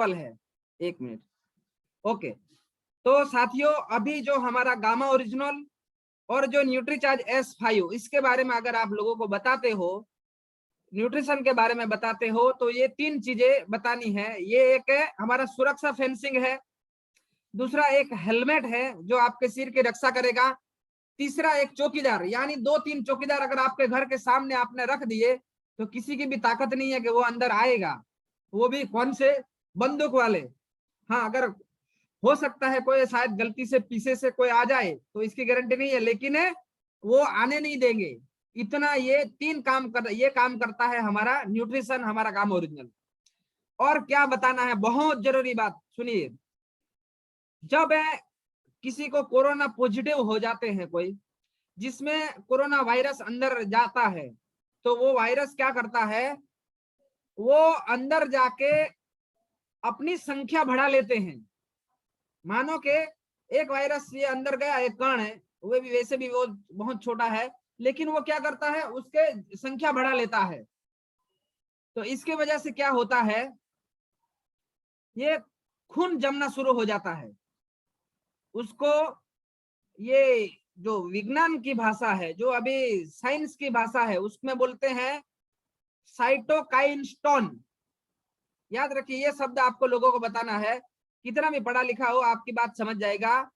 Example है। 1 minute. Okay, तो साथियों अभी जो हमारा गामा ओरिजिनल और जो न्यूट्रीचार्ज S5 इसके बारे में अगर आप लोगों को बताते हो, न्यूट्रिशन के बारे में बताते हो, तो ये 3 चीजें बतानी है। ये एक है हमारा सुरक्षा फेंसिंग है, दूसरा एक हेलमेट है जो आपके सिर की रक्षा करेगा, तीसरा एक चौकीदार, यानी 2-3 चौकीदार अगर आपके घर के सामने आपने रख दिए तो किसी की भी ताकत नहीं है कि वो अंदर आएगा, वो भी कौन से, बंदूक वाले। हाँ, अगर हो सकता है कोई शायद गलती से पीछे से कोई आ जाए तो इसकी गारंटी नहीं है, लेकिन वो आने नहीं देंगे। इतना ये 3 काम करता है हमारा न्यूट्रिशन, हमारा काम ओरिजिनल। और क्या बताना है, बहुत जरूरी बात सुनिए। जब किसी को कोरोना पॉजिटिव हो जाते हैं, कोई जिसमें कोरोना वायरस अंदर जाता है, तो वो वायरस क्या करता है, वो अंदर जाके अपनी संख्या बढ़ा लेते हैं। मानो के एक वायरस ये अंदर गया, एक कण है, वो भी वैसे भी वो बहुत छोटा है, लेकिन वो क्या करता है, उसके संख्या बढ़ा लेता है। तो इसके वजह से क्या होता है, ये खून जमना शुरू हो जाता है। उसको ये जो विज्ञान की भाषा है, जो अभी साइंस की भाषा है, उसमें बोलते हैं साइटोकाइन स्टोन। याद रखिए, ये शब्द आपको लोगों को बताना है, कितना भी पढ़ा लिखा हो आपकी बात समझ जाएगा।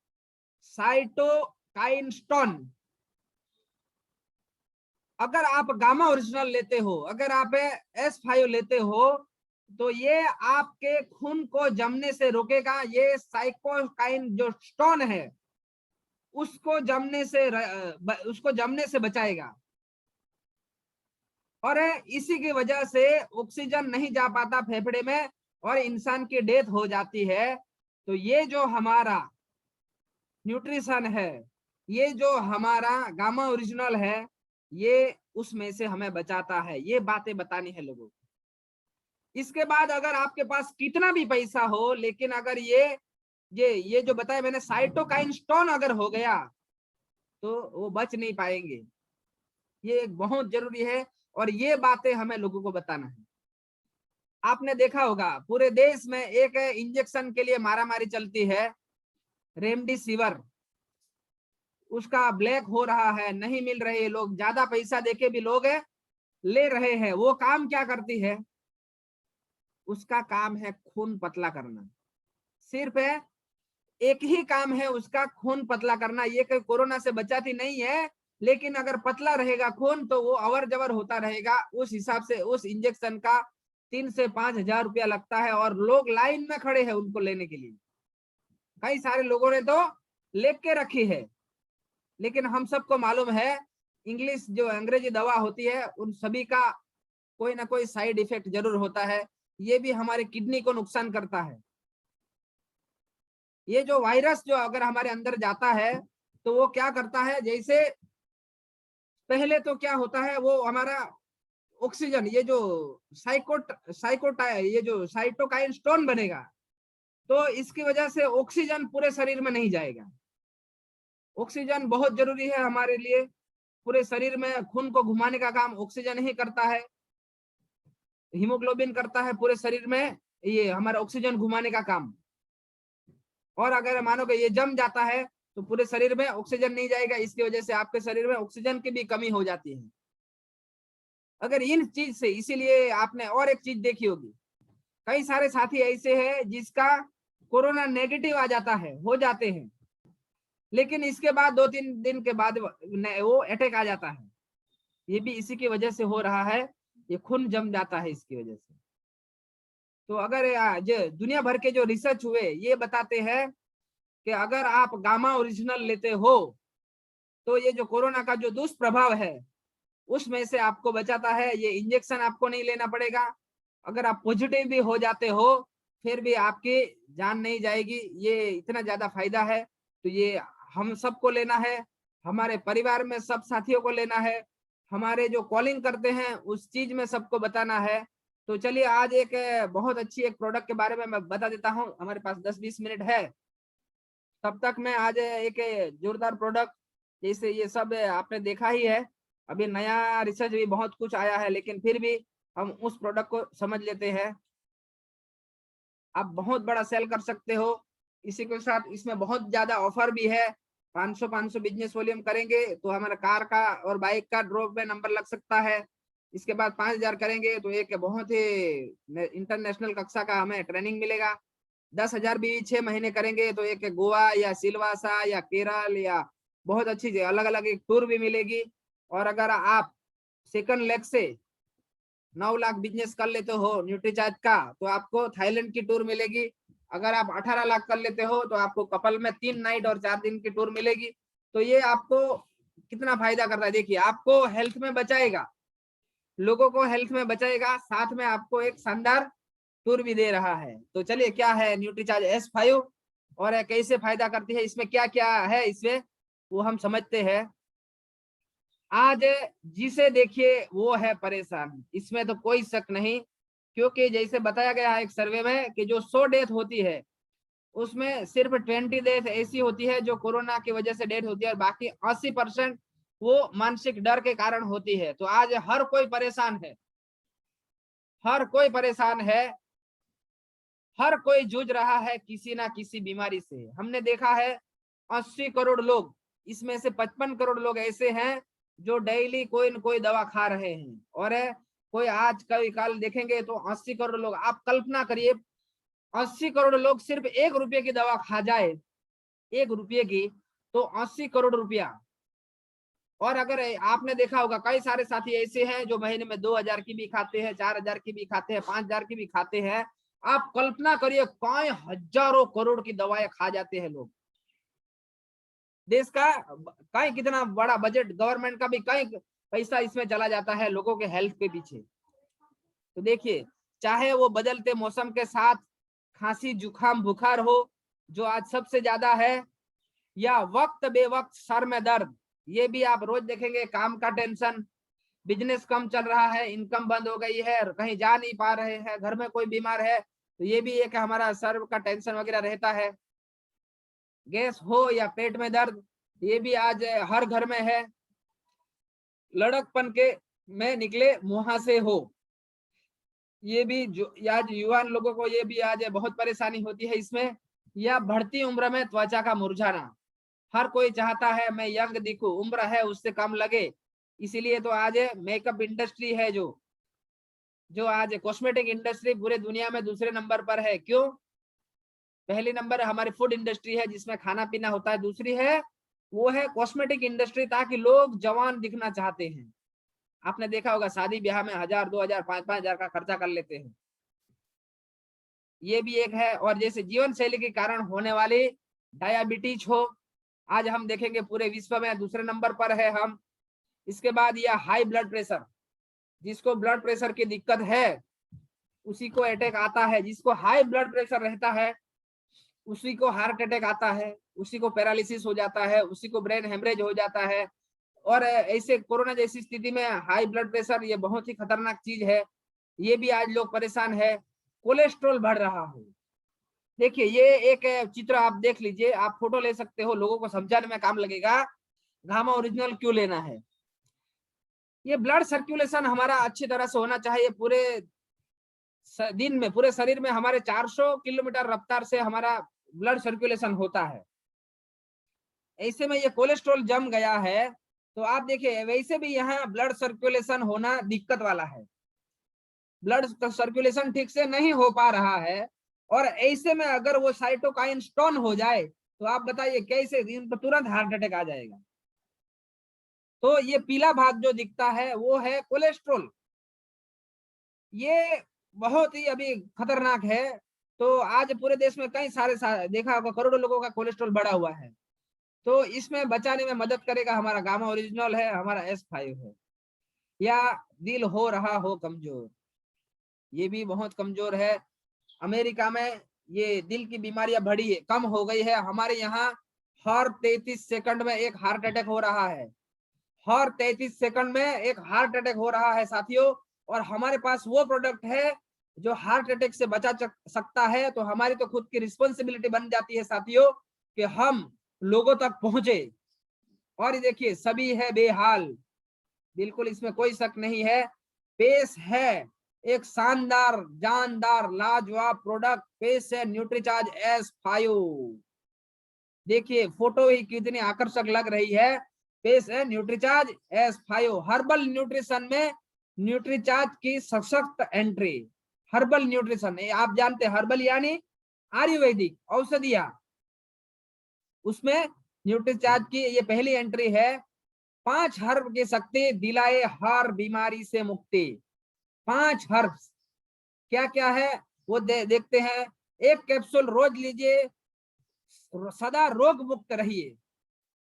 Cytokine stone. अगर आप गामा ओरिजिनल लेते हो, अगर आप S5 लेते हो, तो ये आपके खून को जमने से रोकेगा। ये साइटोकाइन जो स्टोन है उसको जमने से बचाएगा। और इसी की वजह से ऑक्सीजन नहीं जा पाता फेफड़े में और इंसान की डेथ हो जाती है। तो ये जो हमारा न्यूट्रिशन है, ये जो हमारा गामा ओरिजिनल है, ये उसमें से हमें बचाता है। ये बातें बतानी है लोगों को। इसके बाद अगर आपके पास कितना भी पैसा हो, लेकिन अगर ये जो बताया मैंने, साइटोकाइन स्टोन अगर हो गया तो वो बच नहीं पाएंगे। ये एक बहुत जरूरी है और ये बातें हमें लोगों को बताना है। आपने देखा होगा पूरे देश में एक इंजेक्शन के लिए मारामारी चलती है, रेमडेसिविर। उसका ब्लैक हो रहा है, नहीं मिल रहे, लोग ज्यादा पैसा देके भी लोग ले रहे हैं। वो काम क्या करती है, उसका काम है खून पतला करना। सिर्फ एक ही काम है उसका, खून पतला करना। ये कोई कोरोना से बचाती नहीं है, लेकिन अगर पतला रहेगा खून तो वो अवर जवर होता रहेगा। उस हिसाब से उस इंजेक्शन का 3 से 5 हजार रुपया लगता है और लोग लाइन में खड़े हैं उनको लेने के लिए। कई सारे लोगों ने तो लेके रखी है, लेकिन हम सबको मालूम है इंग्लिश जो अंग्रेजी दवा होती है उन सभी का कोई ना कोई साइड इफेक्ट जरूर होता है। ये भी हमारे किडनी को नुकसान करता है। ये जो वायरस जो अगर हमारे अंदर जाता है तो वो क्या करता है, जैसे पहले तो क्या होता है, वो हमारा ऑक्सीजन, ये जो ये जो साइटोकाइन स्टोन बनेगा, तो इसकी वजह से ऑक्सीजन पूरे शरीर में नहीं जाएगा। ऑक्सीजन बहुत जरूरी है हमारे लिए। पूरे शरीर में खून को घुमाने का काम ऑक्सीजन ही करता है। हीमोग्लोबिन करता है पूरे शरीर में ये हमारा ऑक्सीजन घुमाने का काम। और अगर मानो कि ये जम जाता है तो पूरे शरीर में ऑक्सीजन नहीं जाएगा, इसकी वजह से आपके शरीर में ऑक्सीजन की भी कमी हो जाती है। अगर इन चीज से, इसीलिए आपने और एक चीज देखी होगी, कई सारे साथी ऐसे हैं जिसका कोरोना नेगेटिव आ जाता है, हो जाते हैं, लेकिन इसके बाद 2-3 दिन के बाद वो अटैक आ जाता है। ये भी इसी की वजह से हो रहा है, ये खून जम जाता है इसकी वजह से। तो अगर जो दुनिया भर के जो रिसर्च हुए ये बताते हैं कि अगर आप गामा ओरिजिनल लेते हो तो ये जो कोरोना का जो दुष्प्रभाव है उसमें से आपको बचाता है। ये इंजेक्शन आपको नहीं लेना पड़ेगा। अगर आप पॉजिटिव भी हो जाते हो फिर भी आपकी जान नहीं जाएगी। ये इतना ज्यादा फायदा है। तो ये हम सबको लेना है, हमारे परिवार में सब साथियों को लेना है, हमारे जो कॉलिंग करते हैं उस चीज में सबको बताना है। तो चलिए आज एक बहुत अच्छी एक प्रोडक्ट के बारे में मैं बता देता हूँ, हमारे पास 10-20 मिनट है, तब तक मैं आज एक जोरदार प्रोडक्ट, जैसे ये सब आपने देखा ही है, अभी नया रिसर्च भी बहुत कुछ आया है, लेकिन फिर भी हम उस प्रोडक्ट को समझ लेते हैं। आप बहुत बड़ा सेल कर सकते हो। इसी के साथ इसमें बहुत ज्यादा ऑफर भी है। 500 बिजनेस वॉल्यूम करेंगे तो हमारा कार का और बाइक का ड्रॉप में नंबर लग सकता है। इसके बाद 5000 करेंगे तो एक बहुत ही इंटरनेशनल कक्षा का हमें ट्रेनिंग मिलेगा। 10,000 भी 6 महीने करेंगे तो एक गोवा या सिलवासा या केरल या बहुत अच्छी अलग अलग एक टूर भी मिलेगी। और अगर आप सेकंड लेग से 9 लाख बिजनेस कर लेते हो न्यूट्रीचार्ज का तो आपको थाईलैंड की टूर मिलेगी। अगर आप 18 लाख कर लेते हो तो आपको कपल में 3 नाइट और 4 दिन की टूर मिलेगी। तो ये आपको कितना फायदा कर रहा है, देखिए आपको हेल्थ में बचाएगा, लोगों को हेल्थ में बचाएगा, साथ में आपको एक शानदार टूर भी दे रहा है। तो चलिए क्या है न्यूट्रीचार्ज S5 और कैसे फायदा करती है, इसमें क्या क्या है इसमें वो हम समझते हैं। आज जिसे देखिए वो है परेशान, इसमें तो कोई शक नहीं, क्योंकि जैसे बताया गया है एक सर्वे में कि जो 100 डेथ होती है उसमें सिर्फ 20 डेथ ऐसी होती है जो कोरोना की वजह से डेथ होती है और बाकी 80% वो मानसिक डर के कारण होती है। तो आज हर कोई परेशान है, हर कोई परेशान है, हर कोई जूझ रहा है किसी ना किसी बीमारी से। हमने देखा है 80 करोड़ लोग, इसमें से 55 करोड़ लोग ऐसे हैं जो डेली कोई न कोई दवा खा रहे हैं। और कोई आज कल कल देखेंगे तो 80 करोड़ लोग, आप कल्पना करिए 80 करोड़ लोग सिर्फ 1 रुपये की दवा खा जाए, 1 रुपये की, तो 80 करोड़ रुपया। और अगर आपने देखा होगा कई सारे साथी ऐसे हैं जो महीने में 2000 की भी खाते हैं, 4000 की भी खाते हैं, 5000 की भी खाते हैं। आप कल्पना करिए कई हजारों करोड़ की दवाएं खा जाते हैं लोग। देश का कई कितना बड़ा बजट, गवर्नमेंट का भी कई पैसा इसमें चला जाता है लोगों के हेल्थ के पीछे। तो देखिए चाहे वो बदलते मौसम के साथ खांसी जुकाम बुखार हो जो आज सबसे ज्यादा है, या वक्त बेवक्त सर में दर्द, ये भी आप रोज देखेंगे, काम का टेंशन, बिजनेस कम चल रहा है, इनकम बंद हो गई है, कहीं जा नहीं पा रहे हैं, घर में कोई बीमार है तो ये भी एक हमारा सर का टेंशन वगैरह रहता है। गैस हो या पेट में दर्द, ये भी आज हर घर में है। लड़कपन के में निकले मुहासे हो, ये भी जो आज युवा लोगों को ये भी आज बहुत परेशानी होती है इसमें। या बढ़ती उम्र में त्वचा का मुरझाना, हर कोई चाहता है मैं यंग दिखूं, उम्र है उससे कम लगे, इसीलिए तो आज मेकअप इंडस्ट्री है जो आज कॉस्मेटिक इंडस्ट्री पूरे दुनिया में दूसरे नंबर पर है। क्यों? पहली नंबर हमारी फूड इंडस्ट्री है जिसमें खाना पीना होता है, दूसरी है वो है कॉस्मेटिक इंडस्ट्री, ताकि लोग जवान दिखना चाहते हैं। आपने देखा होगा शादी ब्याह में 1000 2000 5000 का खर्चा कर लेते हैं, ये भी एक है। और जैसे जीवन शैली के कारण होने वाली डायबिटीज हो, आज हम देखेंगे पूरे विश्व में दूसरे नंबर पर है हम। इसके बाद यह हाई ब्लड प्रेशर, जिसको ब्लड प्रेशर की दिक्कत है उसी को अटैक आता है, जिसको हाई ब्लड प्रेशर रहता है उसी को हार्ट अटैक आता है, उसी को पैरालिसिस हो जाता है, उसी को ब्रेन हेमरेज हो जाता है। और ऐसे कोरोना जैसी स्थिति में हाई ब्लड प्रेशर ये बहुत ही खतरनाक चीज है, ये भी आज लोग परेशान है। कोलेस्ट्रॉल बढ़ रहा है, देखिए ये एक चित्र आप देख लीजिए, आप फोटो ले सकते हो, लोगों को समझाने में काम लगेगा गामा ओरिजिनल क्यों लेना है। ये ब्लड सर्कुलेशन हमारा अच्छी तरह से होना चाहिए, पूरे दिन में पूरे शरीर में हमारे 400 किलोमीटर रफ्तार से हमारा ब्लड सर्कुलेशन होता है। ऐसे में ये कोलेस्ट्रॉल जम गया है तो आप देखिए वैसे भी यहाँ ब्लड सर्कुलेशन होना दिक्कत वाला है, ब्लड सर्कुलेशन ठीक से नहीं हो पा रहा है। और ऐसे में अगर वो साइटोकाइन स्टोन हो जाए तो आप बताइए कैसे, तुरंत हार्ट अटैक आ जाएगा। तो ये पीला भाग जो दिखता है वो है कोलेस्ट्रॉल, ये बहुत ही अभी खतरनाक है। तो आज पूरे देश में कई सारे देखा होगा करोड़ों लोगों का कोलेस्ट्रॉल बढ़ा हुआ है। तो इसमें बचाने में मदद करेगा हमारा गामा ओरिजिनल है, हमारा S5 है। या दिल हो रहा हो कमजोर, ये भी बहुत कमजोर है। अमेरिका में ये दिल की बीमारियां बढ़ी है, कम हो गई है, हमारे यहाँ हर 33 सेकंड में एक हार्ट अटैक हो रहा है, हर 33 सेकंड में एक हार्ट अटैक हो रहा है साथियों। और हमारे पास वो प्रोडक्ट है जो हार्ट अटैक से बचा सकता है। तो हमारी तो खुद की रिस्पॉन्सिबिलिटी बन जाती है साथियों कि हम लोगों तक पहुंचे। और ये देखिए सभी है बेहाल, बिल्कुल इसमें कोई शक नहीं है, पेश है एक शानदार जानदार लाजवाब प्रोडक्ट पेश है न्यूट्रीचार्ज S5। देखिए फोटो ही कितनी आकर्षक लग रही है। पेश है न्यूट्रीचार्ज S5 हर्बल न्यूट्रिशन में न्यूट्रीचार्ज की सशक्त एंट्री। हर्बल न्यूट्रिशन, आप जानते हैं हर्बल यानी आयुर्वेदिक औषधिया, उसमें न्यूट्रीचार्ज की ये पहली एंट्री है। 5 हर्ब की शक्ति दिलाए हर बीमारी से मुक्ति। 5 हर्ब क्या क्या है वो देखते हैं। एक कैप्सूल रोज लीजिए, सदा रोग मुक्त रहिए।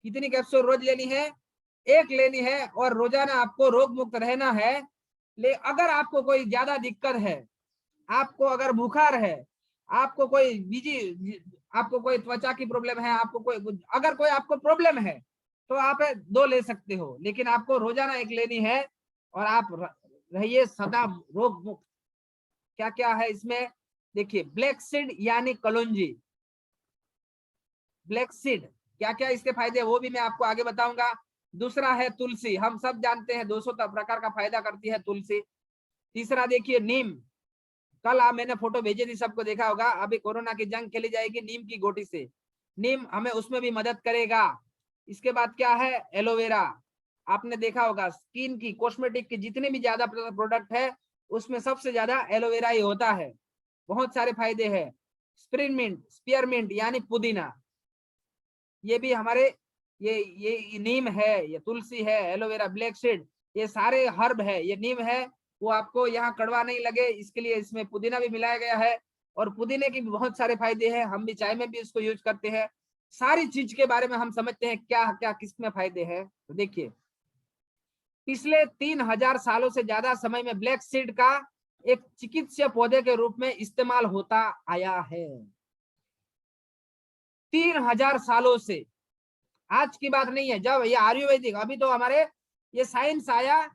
कितनी कैप्सूल रोज लेनी है? एक लेनी है और रोजाना आपको रोग मुक्त रहना है। अगर आपको कोई ज्यादा दिक्कत है, आपको अगर बुखार है, आपको कोई आपको कोई त्वचा की प्रॉब्लम है, आपको कोई अगर कोई आपको प्रॉब्लम है तो आप 2 ले सकते हो, लेकिन आपको रोजाना एक लेनी है और आप रहिए सदा रोग मुक्त। क्या क्या है इसमें देखिए। ब्लैक सीड यानी कलौंजी। ब्लैक सीड क्या क्या इसके फायदे वो भी मैं आपको आगे बताऊंगा। दूसरा है तुलसी, हम सब जानते हैं 200 प्रकार का फायदा करती है तुलसी। तीसरा देखिए नीम, कल मैंने फोटो भेजी थी, सबको देखा होगा। अभी कोरोना की जंग खेली जाएगी नीम की गोटी से, नीम हमें उसमें भी मदद करेगा। इसके बाद क्या है? एलोवेरा। आपने देखा होगा स्किन की कॉस्मेटिक की जितने भी ज्यादा प्रोडक्ट है उसमें सबसे ज्यादा एलोवेरा ही होता है। बहुत सारे फायदे हैं। स्पीयरमिंट यानी पुदीना, ये भी हमारे ये नीम है, ये तुलसी है, एलोवेरा, ब्लैक सीड, ये सारे हर्ब है। ये नीम है वो आपको यहाँ कड़वा नहीं लगे इसके लिए इसमें पुदीना भी मिलाया गया है। और पुदीने के भी बहुत सारे फायदे हैं, हम भी चाय में भी इसको यूज करते हैं। सारी चीज के बारे में हम समझते हैं क्या क्या किसमें फायदे हैं। तो देखिए पिछले 3000 सालों से ज्यादा समय में ब्लैक सीड का एक चिकित्सीय पौधे के रूप में इस्तेमाल होता आया है। 3000 सालों से, आज की बात नहीं है। जब ये आयुर्वेदिक, अभी तो हमारे ये साइंस आया,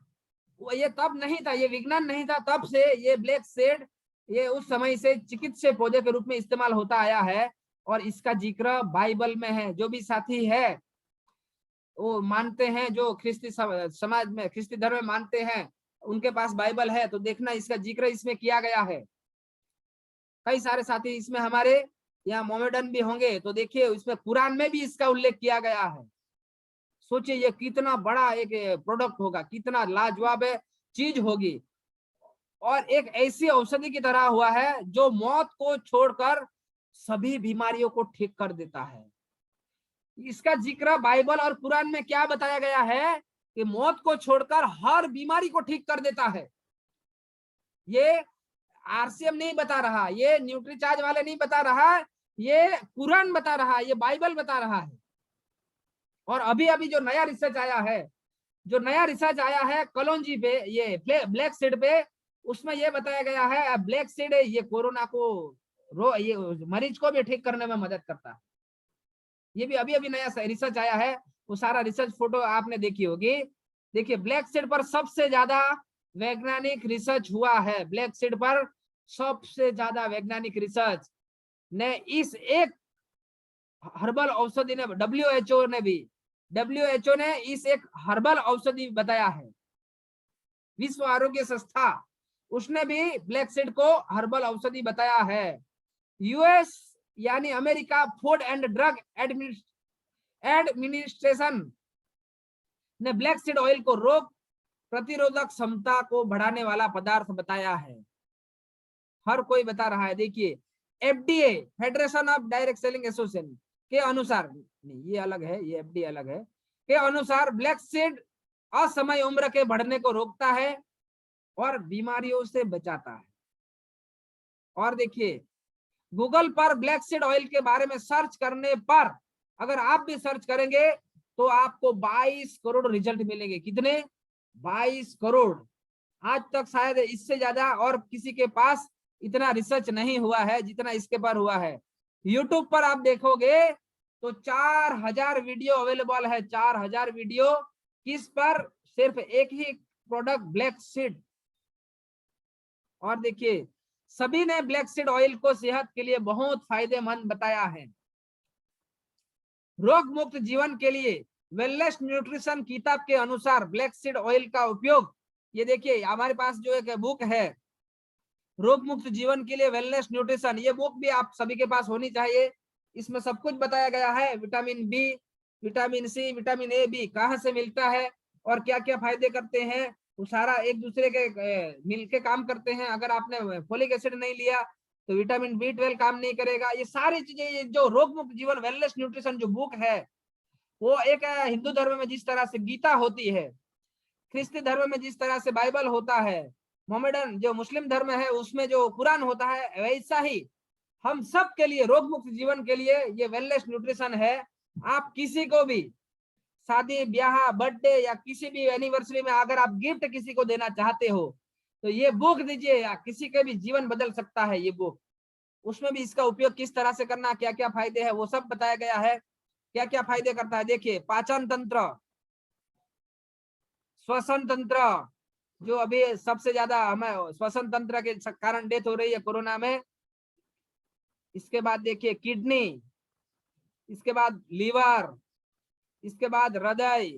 ये तब नहीं था, ये विज्ञान नहीं था, तब से ये ब्लैक सीड ये उस समय से चिकित्सीय पौधे के रूप में इस्तेमाल होता आया है। और इसका जिक्र बाइबल में है। जो भी साथी है वो मानते हैं, जो ख्रिस्ती समाज में ख्रिस्ती धर्म में मानते हैं, उनके पास बाइबल है तो देखना इसका जिक्र इसमें किया गया है। कई सारे साथी इसमें हमारे यहाँ मोमेडन भी होंगे तो देखिए इसमें कुरान में भी इसका उल्लेख किया गया है। सोचिए ये कितना बड़ा एक प्रोडक्ट होगा, कितना लाजवाब चीज होगी। और एक ऐसी औषधि की तरह हुआ है जो मौत को छोड़कर सभी बीमारियों को ठीक कर देता है। इसका जिक्र बाइबल और कुरान में क्या बताया गया है कि मौत को छोड़कर हर बीमारी को ठीक कर देता है। ये आरसीएम नहीं बता रहा, ये न्यूट्रीचार्ज वाले नहीं बता रहा, ये कुरान बता रहा है, ये बाइबल बता रहा है। और अभी अभी जो नया रिसर्च आया है कलौंजी पे, ये ब्लैक सीड पे, उसमें ये बताया गया है ब्लैक सीड ये कोरोना को ये मरीज को भी ठीक करने में मदद करता है। ये भी अभी अभी नया रिसर्च आया है, वो सारा रिसर्च फोटो आपने देखी होगी। देखिए ब्लैक सीड पर सबसे ज्यादा वैज्ञानिक रिसर्च हुआ है। ब्लैक सीड पर सबसे ज्यादा वैज्ञानिक रिसर्च ने इस एक हर्बल औषधि ने डब्ल्यूएचओ ने इस एक हर्बल औषधि बताया है। विश्व आरोग्य संस्था उसने भी ब्लैक सीड को हर्बल औषधि बताया है। यूएस यानी America food and drug administration ने ब्लैक सीड ऑयल को रोग प्रतिरोधक क्षमता को बढ़ाने वाला पदार्थ बताया है। हर कोई बता रहा है। देखिए FDA, federation of direct selling association के अनुसार, नहीं ये अलग है, ये एफडीए अलग है, के अनुसार ब्लैक सीड असमय उम्र के बढ़ने को रोकता है और बीमारियों से बचाता है। और देखिए गूगल पर ब्लैक सीड ऑयल के बारे में सर्च करने पर, अगर आप भी सर्च करेंगे तो आपको 22 करोड़ रिजल्ट मिलेंगे। कितने? 22 करोड़। आज तक शायद इससे ज्यादा और किसी के पास इतना रिसर्च नहीं हुआ है जितना इसके पर हुआ है। यूट्यूब पर आप देखोगे तो 4000 वीडियो अवेलेबल है। 4000 वीडियो किस पर? सिर्फ एक ही प्रोडक्ट ब्लैक सीड। और देखिए सभी ने ब्लैक सीड ऑयल को सेहत के लिए बहुत फायदेमंद बताया है। रोग मुक्त जीवन के लिए वेलनेस न्यूट्रिशन किताब के अनुसार ब्लैक सीड ऑयल का उपयोग, ये देखिए हमारे पास जो एक बुक है रोग मुक्त जीवन के लिए वेलनेस न्यूट्रिशन, ये बुक भी आप सभी के पास होनी चाहिए। इसमें सब कुछ बताया गया है, vitamin B, vitamin C, vitamin A B कहाँ से मिलता है और क्या क्या फायदे करते हैं, वो सारा एक दूसरे के मिलके काम करते हैं। अगर आपने फोलिक एसिड नहीं लिया तो विटामिन B12 काम नहीं करेगा। ये सारी चीजें, ये जो रोग मुक्त जीवन वेलनेस न्यूट्रिशन जो बुक है, वो एक हिंदू धर्म में जिस तरह से गीता होती है, ख्रिस्ती धर्म में जिस तरह से बाइबल होता है, मोहम्मदन जो मुस्लिम धर्म है उसमें जो कुरान होता है, वैसा ही हम सब के लिए रोग मुक्त जीवन के लिए ये वेलनेस न्यूट्रिशन है। आप किसी को भी शादी ब्याह बर्थडे या किसी भी एनिवर्सरी में अगर आप गिफ्ट किसी को देना चाहते हो तो ये बुक दीजिए, या किसी के भी जीवन बदल सकता है ये बुक। उसमें भी इसका उपयोग किस तरह से करना, क्या क्या फायदे हैं, वो सब बताया गया है। क्या क्या फायदे करता है देखिए, पाचन तंत्र, श्वसन तंत्र, जो अभी सबसे ज्यादा हमें श्वसन तंत्र के कारण डेथ हो रही है कोरोना में। इसके बाद देखिए किडनी, इसके बाद लीवर, इसके बाद हृदय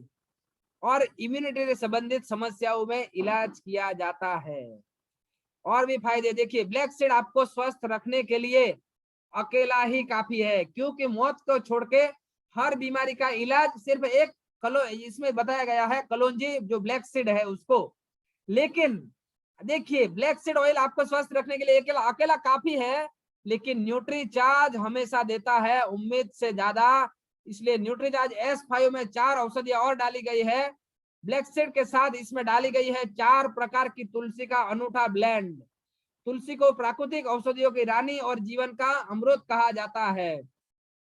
और इम्यूनिटी से संबंधित समस्याओं में इलाज किया जाता है। और भी फायदे देखिए, ब्लैक सीड आपको स्वस्थ रखने के लिए अकेला ही काफी है, क्योंकि मौत को छोड़ के हर बीमारी का इलाज सिर्फ एक इसमें बताया गया है कलौंजी जो ब्लैक सीड है उसको। लेकिन देखिए ब्लैक सीड ऑयल आपको स्वस्थ रखने के लिए अकेला काफी है, लेकिन न्यूट्रीचार्ज हमेशा देता है उम्मीद से ज्यादा। इसलिए न्यूट्रीचार्ज S5 में 4 औषधियां और डाली गई है। ब्लैक सीड के साथ इसमें डाली गई है 4 प्रकार की तुलसी का अनूठा ब्लेंड। तुलसी को प्राकृतिक औषधियों की रानी और जीवन का अमृत कहा जाता है।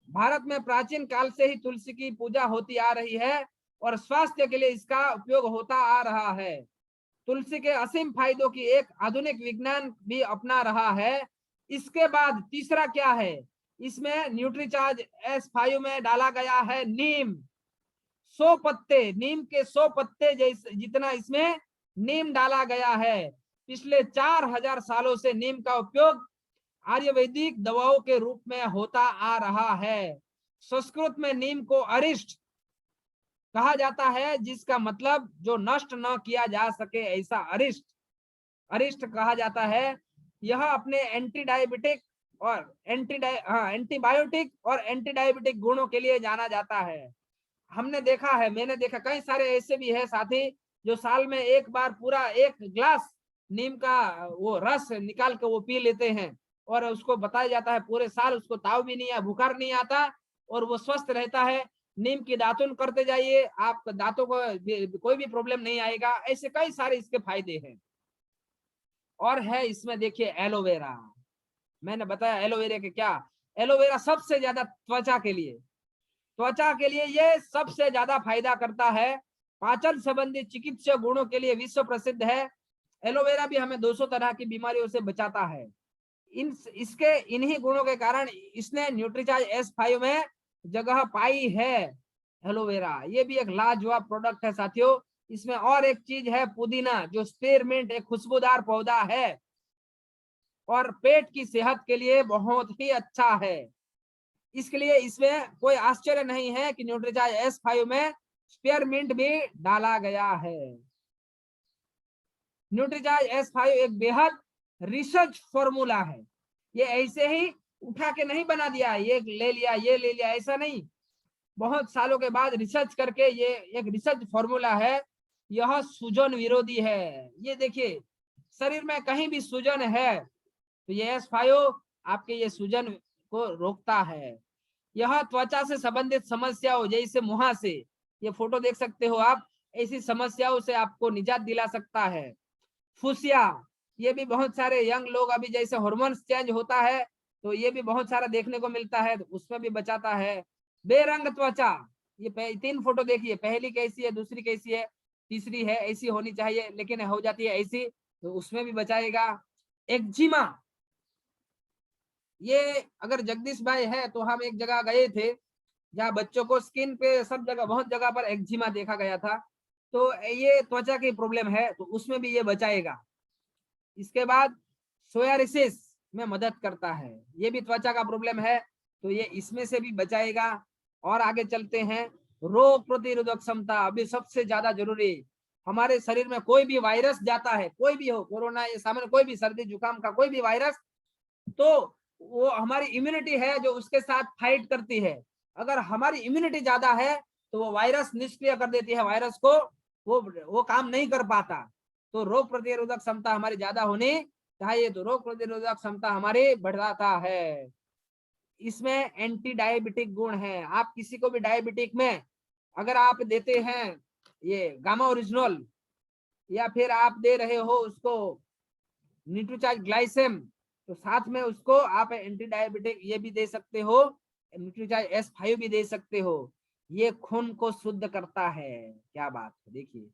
भारत में प्राचीन काल से ही तुलसी की पूजा होती आ रही है और स्वास्थ्य के लिए इसका उपयोग होता आ रहा है। तुलसी के असीम फायदों की एक आधुनिक विज्ञान भी अपना रहा है। इसके बाद तीसरा क्या है, इसमें न्यूट्रीचार्ज S5 में डाला गया है नीम। 100 पत्ते, नीम के 100 पत्ते जैसे जितना इसमें नीम डाला गया है। पिछले 4000 सालों से नीम का उपयोग आयुर्वेदिक दवाओं के रूप में होता आ रहा है। संस्कृत में नीम को अरिष्ट कहा जाता है, जिसका मतलब जो नष्ट न किया जा सके, ऐसा अरिष्ट, अरिष्ट कहा जाता है। यह अपने एंटीडायबिटिक और एंटीबायोटिक और एंटी डायबिटिक गुणों के लिए जाना जाता है। हमने देखा है, मैंने देखा कई सारे ऐसे भी है साथी जो साल में एक बार पूरा 1 ग्लास नीम का वो रस निकाल के वो पी लेते हैं, और उसको बताया जाता है पूरे साल उसको ताव भी नहीं, बुखार नहीं आता और वो स्वस्थ रहता है। नीम की दातुन करते जाइए, आप दांतों को कोई भी प्रॉब्लम नहीं आएगा। ऐसे कई सारे इसके फायदे हैं। और है इसमें देखिए एलोवेरा, मैंने बताया एलोवेरा के क्या, एलोवेरा सबसे ज्यादा त्वचा के लिए, त्वचा के लिए ये सबसे ज्यादा फायदा करता है। पाचन संबंधी चिकित्सा गुणों के लिए विश्व प्रसिद्ध है। एलोवेरा भी हमें 200 तरह की बीमारियों से बचाता है। इसके इन्हीं गुणों के कारण इसने न्यूट्रीचार्ज S5 में जगह पाई है। एलोवेरा ये भी एक लाजवाब प्रोडक्ट है साथियों। इसमें और एक चीज है पुदीना, जो स्पेयरमिंट एक खुशबूदार पौधा है और पेट की सेहत के लिए बहुत ही अच्छा है। इसके लिए इसमें कोई आश्चर्य नहीं है कि न्यूट्रीचार्ज S5 में स्पेयरमिंट भी डाला गया है। न्यूट्रीचार्ज S5 एक बेहद रिसर्च फॉर्मूला है। ये ऐसे ही उठा के नहीं बना दिया, ये ले लिया ये ले लिया, ऐसा नहीं। बहुत सालों के बाद रिसर्च करके ये एक रिसर्च फॉर्मूला है। यह सूजन विरोधी है। ये देखिए शरीर में कहीं भी सूजन है तो ये S5 आपके ये सूजन को रोकता है। यह त्वचा से संबंधित समस्याओं जैसे मुहासे, ये फोटो देख सकते हो आप, ऐसी समस्याओं से आपको निजात दिला सकता है। फुसिया, ये भी बहुत सारे यंग लोग अभी जैसे हार्मोन्स चेंज होता है तो ये भी बहुत सारा देखने को मिलता है, तो उसमें भी बचाता है। बेरंग त्वचा, ये 3 फोटो देखिए, पहली कैसी है, दूसरी कैसी है, तीसरी है, ऐसी होनी चाहिए लेकिन हो जाती है ऐसी, तो उसमें भी बचाएगा। एक्जिमा, ये अगर जगदीश भाई है तो हम एक जगह गए थे जहाँ बच्चों को स्किन पे सब जगह बहुत जगह पर एक्जिमा देखा गया था, तो ये त्वचा की प्रॉब्लम है तो उसमें भी ये बचाएगा। इसके बाद सोयारिसिस में मदद करता है, ये भी त्वचा का प्रॉब्लम है तो ये इसमें से भी बचाएगा। और आगे चलते हैं, रोग प्रतिरोधक क्षमता, अभी सबसे ज्यादा जरूरी। हमारे शरीर में कोई भी वायरस जाता है, कोई भी हो, कोरोना या सामान्य कोई भी सर्दी जुकाम का कोई भी वायरस, तो वो हमारी इम्यूनिटी है जो उसके साथ फाइट करती है। अगर हमारी इम्यूनिटी ज्यादा है तो वो वायरस निष्क्रिय कर देती है, वायरस को वो काम नहीं कर पाता। तो रोग प्रतिरोधक क्षमता हमारी ज्यादा होनी चाहिए, तो रोग प्रतिरोधक क्षमता हमारी बढ़ाता है। इसमें एंटी डायबिटिक गुण है। आप किसी को भी डायबिटिक में अगर आप देते हैं ये गामा ओरिजिनल, या फिर आप दे रहे हो उसको न्यूट्रीचार्ज ग्लाइसेम, तो साथ में उसको आप एंटी डायबिटिक ये भी दे सकते हो, न्यूट्रीचार्ज S5 भी दे सकते हो। ये खून को शुद्ध करता है। क्या बात है, देखिए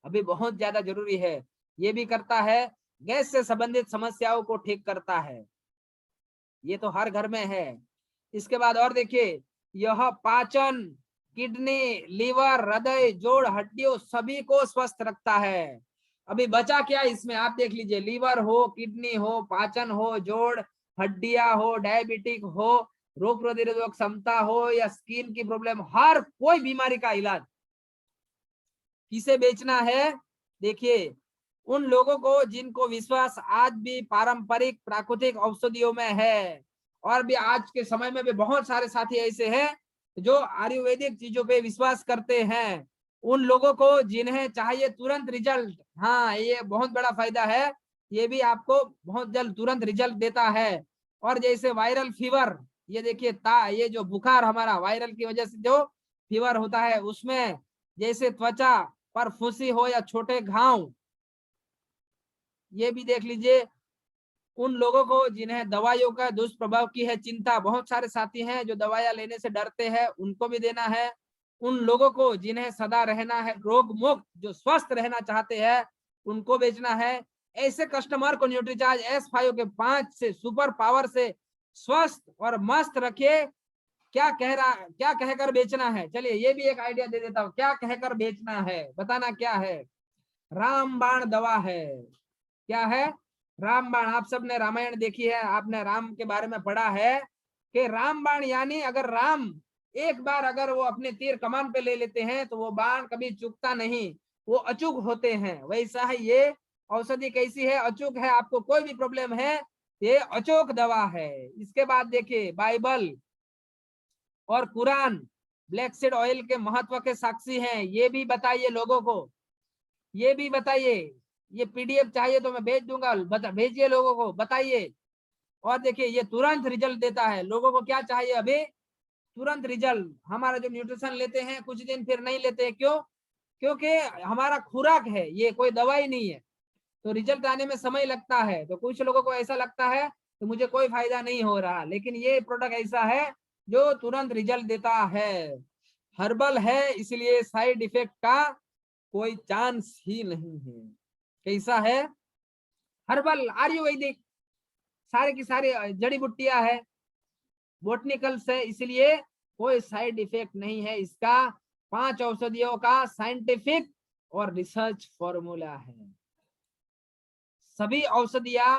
अभी बहुत ज्यादा जरूरी है। ये भी करता है, गैस से संबंधित समस्याओं को ठीक करता है, ये तो हर घर में है। इसके बाद और देखिए, यह पाचन, किडनी, लीवर, हृदय, जोड़, हड्डियों सभी को स्वस्थ रखता है। अभी बचा क्या इसमें, आप देख लीजिए, लीवर हो, किडनी हो, पाचन हो, जोड़, हड्डियां हो, डायबिटिक हो, रोग प्रतिरोधक क्षमता हो या स्किन की प्रॉब्लम, हर कोई बीमारी का इलाज किसे बेचना है। देखिए उन लोगों को जिनको विश्वास आज भी पारंपरिक प्राकृतिक औषधियों में है, और भी आज के समय में भी बहुत सारे साथी ऐसे हैं जो आयुर्वेदिक चीजों पे विश्वास करते हैं। उन लोगों को जिन्हें चाहिए तुरंत रिजल्ट, हाँ ये बहुत बड़ा फायदा है, ये भी आपको बहुत जल्द तुरंत रिजल्ट देता है। और जैसे वायरल फीवर, ये देखिए ये जो बुखार हमारा वायरल की वजह से जो फीवर होता है, उसमें जैसे त्वचा पर फुंसी हो या छोटे घाव, ये भी देख लीजिए। उन लोगों को जिन्हें दवाइयों का दुष्प्रभाव की है चिंता, बहुत सारे साथी हैं जो दवाइयां लेने से डरते हैं, उनको भी देना है। उन लोगों को जिन्हें सदा रहना है रोग मुक्त, जो स्वस्थ रहना चाहते हैं, उनको बेचना है। ऐसे कस्टमर को न्यूट्रीचार्ज S5 के 5 से सुपर पावर से स्वस्थ और मस्त रखिए। क्या कहकर बेचना है, चलिए ये भी एक आइडिया दे देता हूँ, क्या कहकर बेचना है, बताना क्या है। रामबाण दवा है। क्या है, रामबाण। आप सबने रामायण देखी है, आपने राम के बारे में पढ़ा है कि रामबाण यानी अगर राम एक बार अगर वो अपने तीर कमान पे ले लेते हैं तो वो बाण कभी चूकता नहीं, वो अचूक होते हैं। वैसा है ये औषधि, कैसी है, अचूक है। आपको कोई भी प्रॉब्लम है, ये अचूक दवा है। इसके बाद देखिए, बाइबल और कुरान ब्लैक सीड ऑयल के महत्व के साक्षी हैं, ये भी बताइए लोगों को, ये भी बताइए। ये PDF चाहिए तो मैं भेज दूंगा, भेजिए लोगों को, बताइए। और देखिए ये तुरंत रिजल्ट देता है। लोगों को क्या चाहिए अभी, तुरंत रिजल्ट। हमारा जो न्यूट्रिशन लेते हैं कुछ दिन फिर नहीं लेते हैं, क्यों, क्योंकि हमारा खुराक है, ये कोई दवाई नहीं है, तो रिजल्ट आने में समय लगता है। तो कुछ लोगों को ऐसा लगता है कि मुझे कोई फायदा नहीं हो रहा, लेकिन ये प्रोडक्ट ऐसा है जो तुरंत रिजल्ट देता है। हर्बल है, इसलिए साइड इफेक्ट का कोई चांस ही नहीं है। कैसा है, हर्बल आयुर्वेदिक, सारे की सारी जड़ी बूटियां है, बोटनिकल से, इसलिए कोई साइड इफेक्ट नहीं है इसका। 5 औषधियों का साइंटिफिक और रिसर्च फॉर्मूला है। सभी औषधियां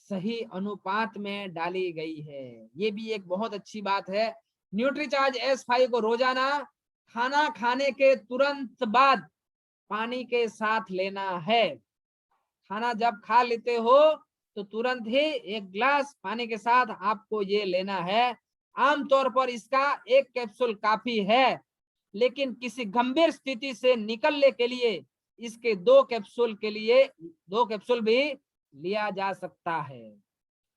सही अनुपात में डाली गई है, ये भी एक बहुत अच्छी बात है। न्यूट्रीचार्ज S5 को रोजाना खाना खाने के तुरंत बाद पानी के साथ लेना है। खाना जब खा लेते हो तो तुरंत ही 1 गिलास पानी के साथ आपको ये लेना है। आमतौर पर इसका 1 कैप्सूल काफी है, लेकिन किसी गंभीर स्थिति से निकलने के लिए इसके 2 कैप्सूल के लिए 2 कैप्सूल भी लिया जा सकता है।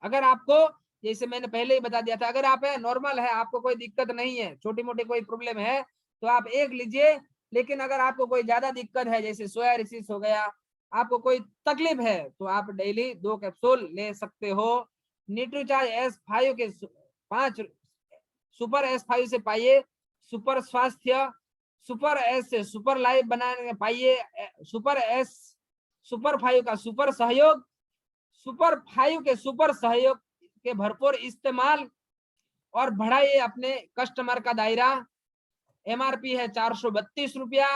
अगर आपको, जैसे मैंने पहले ही बता दिया था, अगर आप नॉर्मल है, आपको कोई दिक्कत नहीं है, छोटी मोटी कोई प्रॉब्लम है तो आप 1 लीजिए। लेकिन अगर आपको कोई ज्यादा दिक्कत है, जैसे सोयारिसिस हो गया, आपको कोई तकलीफ है, तो आप डेली 2 कैप्सूल ले सकते हो। न्यूट्रीचार्ज S5 के 5 सुपर S5 से पाइए सुपर स्वास्थ्य, सुपर S से सुपर लाइफ बनाने पाइए, सुपर 5 का सुपर सहयोग, सुपर 5 के सुपर सहयोग के भरपूर इस्तेमाल, और बढ़ाइए अपने कस्टमर का दायरा। MRP है 432 रुपया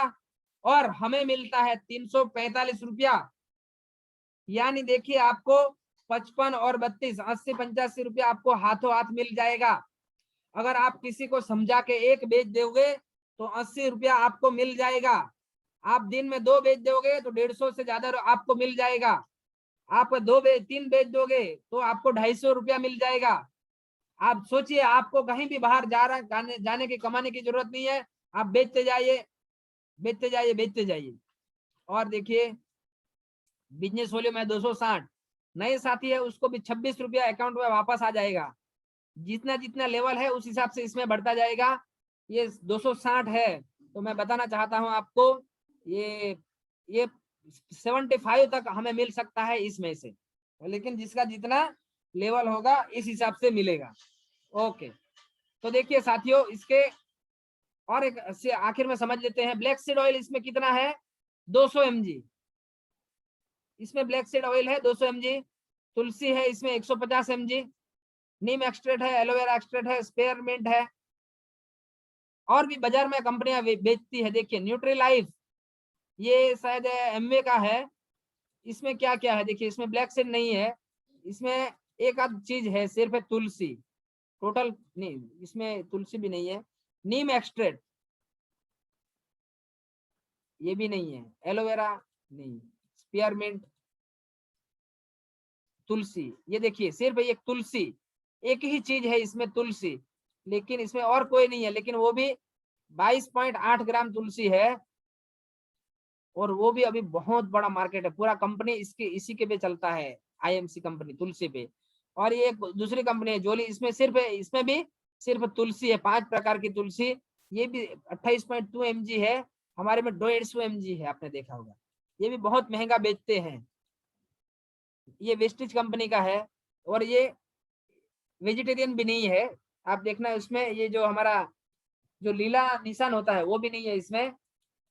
और हमें मिलता है 345 रुपया, यानी देखिए आपको 55 और 32 80 85 रुपया आपको हाथों हाथ मिल जाएगा। अगर आप किसी को समझा के 1 बेच दोगे तो 80 रुपया आपको मिल जाएगा। आप दिन में 2 बेच दोगे तो 150 से ज्यादा आपको मिल जाएगा। आप 3 बेच दोगे तो आपको 250 रुपया मिल जाएगा। आप सोचिए, आपको कहीं भी बाहर जाने की कमाने की जरूरत नहीं है। आप बेचते जाइए, बेचते जाइए, बेचते जाइए। और देखिए बिजनेस वॉल्यूम है 260। नए साथी है उसको भी 26 रुपया अकाउंट में वापस आ जाएगा। जितना जितना लेवल है उस हिसाब से इसमें बढ़ता जाएगा। ये 260 है तो मैं बताना चाहता हूं आपको, ये 75 तक हमें मिल सकता है इसमें से, लेकिन जिसका जितना लेवल होगा इस हिसाब से मिलेगा। ओके, तो देखिए साथियों, इसके और एक से आखिर में समझ लेते हैं। ब्लैक सीड ऑयल इसमें कितना है, 200 mg। इसमें ब्लैक सीड ऑयल है 200 mg। तुलसी है इसमें 150 mg। नीम एक्सट्रेट है, एलोवेरा एक्सट्रेट है, स्पेयरमिंट है, और भी बाजार में कंपनियां बेचती है। देखिए न्यूट्री लाइफ, ये शायद एमवे का है। इसमें क्या क्या है देखिए, इसमें ब्लैक सीड नहीं है, इसमें एक आध चीज है, सिर्फ है तुलसी। टोटल नहीं, इसमें तुलसी भी नहीं है। नीम एक्सट्रेट ये भी नहीं है, एलोवेरा नहीं, स्पेयरमिंट, तुलसी। ये देखिए सिर्फ एक तुलसी, एक ही चीज है इसमें, तुलसी। लेकिन इसमें और कोई नहीं है, लेकिन वो भी 22.8 ग्राम तुलसी है। और वो भी अभी बहुत बड़ा मार्केट है, पूरा कंपनी इसके इसी के पे चलता है, आईएमसी कंपनी तुलसी पे। और ये एक दूसरी कंपनी है जोली, इसमें सिर्फ इसमें भी सिर्फ तुलसी है, 5 प्रकार की तुलसी। ये भी 28.2 mg है, हमारे में 150 mg है, आपने देखा होगा। ये भी बहुत महंगा बेचते हैं। ये वेस्टिज कंपनी का है, और ये वेजिटेरियन भी नहीं है। आप देखना उसमें ये जो हमारा जो लीला निशान होता है वो भी नहीं है इसमें।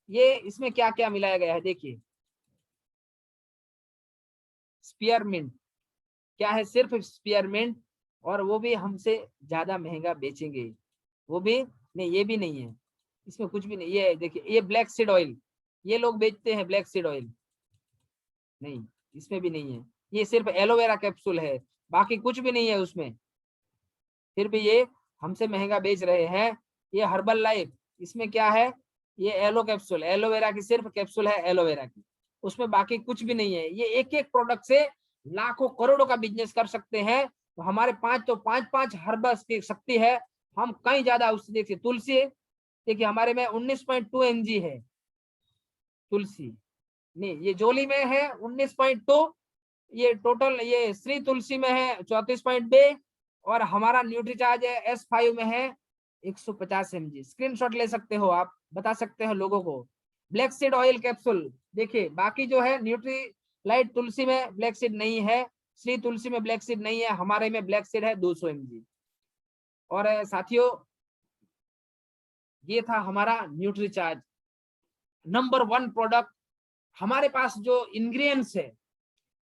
ये इसमें क्या क्या मिलाया गया है देखिए, स्पीयरमिंट क्या है, सिर्फ स्पीयरमिंट, और वो भी हमसे ज्यादा महंगा बेचेंगे। वो भी नहीं, ये भी नहीं है, इसमें कुछ भी नहीं। ये देखिए, ये ब्लैक सीड ऑयल, ये लोग बेचते हैं ब्लैक सीड ऑयल, नहीं इसमें भी नहीं है। ये सिर्फ एलोवेरा कैप्सूल है, बाकी कुछ भी नहीं है उसमें, फिर भी ये हमसे महंगा बेच रहे हैं। ये हर्बल लाइफ, इसमें क्या है, ये एलो कैप्सूल, एलोवेरा की सिर्फ कैप्सूल है एलोवेरा की, उसमें बाकी कुछ भी नहीं है। ये एक एक प्रोडक्ट से लाखों करोड़ों का बिजनेस कर सकते हैं। तो हमारे पांच पांच हर्बल्स की शक्ति है, हम कहीं ज्यादा उससे। देखिए तुलसी, देखिए हमारे में 19.2 mg है तुलसी, नहीं ये जोली में है 19.2, ये टोटल ये श्री तुलसी में है 34.2, और हमारा न्यूट्रीचार्ज है S5 में है 150 mg। स्क्रीनशॉट ले सकते हो आप, बता सकते हो लोगों को। ब्लैक सीड ऑयल कैप्सूल देखिए, बाकी जो है न्यूट्री लाइट तुलसी में ब्लैक सीड नहीं है, श्री तुलसी में ब्लैक सीड नहीं है, हमारे में ब्लैक सीड है 200 mg। और साथियों, ये था हमारा न्यूट्रीचार्ज नंबर 1 प्रोडक्ट। हमारे पास जो इंग्रेडिएंट्स है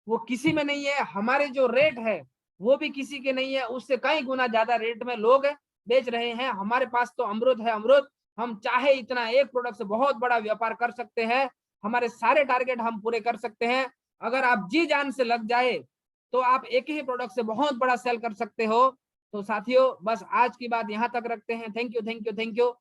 वो किसी में नहीं है, हमारे जो रेट है वो भी किसी के नहीं है, उससे कई गुना ज्यादा रेट में लोग बेच रहे हैं। हमारे पास तो अमृत है, अमृत। हम चाहे इतना एक प्रोडक्ट से बहुत बड़ा व्यापार कर सकते हैं, हमारे सारे टारगेट हम पूरे कर सकते हैं। अगर आप जी जान से लग जाए तो आप एक ही प्रोडक्ट से बहुत बड़ा सेल कर सकते हो। तो साथियों, बस आज की बात यहाँ तक रखते हैं। Thank you, thank you, thank you.